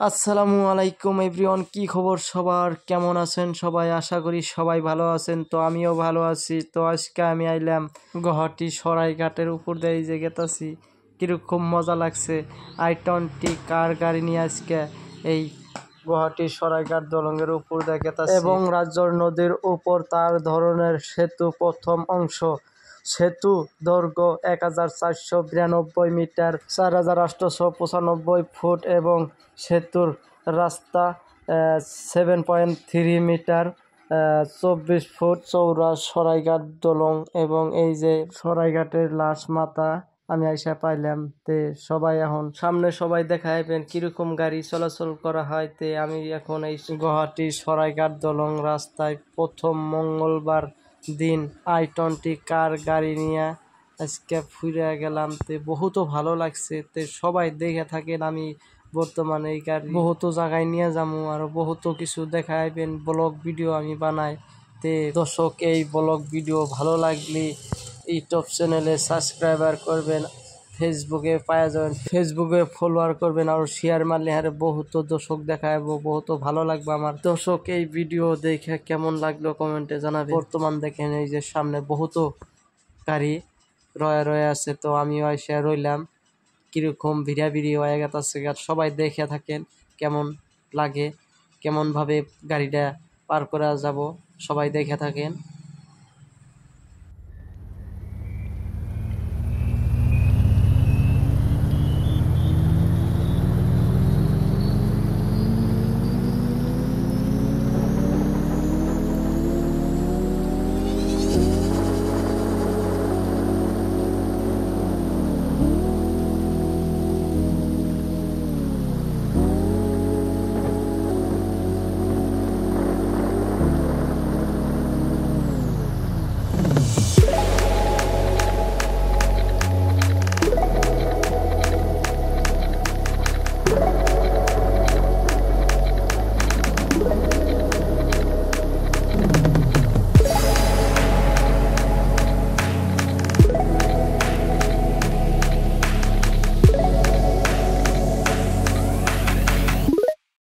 আসসালামু আলাইকুম এভরিওয়ান, কি খবর সবার? কেমন আছেন সবাই? আশা করি সবাই ভালো আছেন। তো আমিও ভালো আছি। তো আজকে আমি আইলাম গুয়াহাটি সরাইঘাটের উপর দিয়ে যে গেতাছি, কিরকম মজা লাগছে। i20 কার গাড়ি নিয়ে আজকে এই গুয়াহাটি সরাইঘাট দলংয়ের উপর দিয়ে গেতাছি এবং রাজ্যর নদীর উপর তার ধরনের সেতু প্রথম অংশ। সেতু দৈর্ঘ্য 1492 মিটার, 4895 ফুট এবং সেতুর রাস্তা 7.3 মিটার, 24 ফুট চৌড়া সরাইঘাট দলং। এবং এই যে সরাইঘাটের লাশ মাথা আমি আইসা পাইলাম। তে সবাই এখন সামনে সবাই দেখাইবেন কিরকম গাড়ি চলাচল করা হয়। তে আমি এখন এই গুয়াহাটি সরাইঘাট দলং রাস্তায় প্রথম মঙ্গলবার দিন i20 কার গাড়ি নিয়ে আজকে ফুরে গেলাম। তে বহুত ভালো লাগছে। তে সবাই দেখে থাকেন, আমি বর্তমানে এই গাড়ি বহুত জায়গায় নিয়ে যাবো, আর বহুত কিছু দেখাইবেন। ব্লগ ভিডিও আমি বানাই। তে দর্শক, এই ব্লগ ভিডিও ভালো লাগলে ইউটিউব চ্যানেলে সাবস্ক্রাইবার করবেন, ফেসবুকে পাওয়া যাবেন, ফেসবুকে ফলোয়ার করবেন, আর শেয়ার মারলে হারে বহুত দর্শক দেখাবো, বহুত ভালো লাগবে আমার। দর্শক, এই ভিডিও দেখে কেমন লাগলো কমেন্টে জানাবেন। বর্তমান দেখেন এই যে সামনে বহুত গাড়ি রয়ে আছে। তো আমিও এসে রইলাম, কিরকম ভিড়াভিড়ি হয়ে গেছে। সবাই দেখে থাকেন কেমন লাগে, কেমন ভাবে গাড়িটা পার করা যাব, সবাই দেখে থাকেন।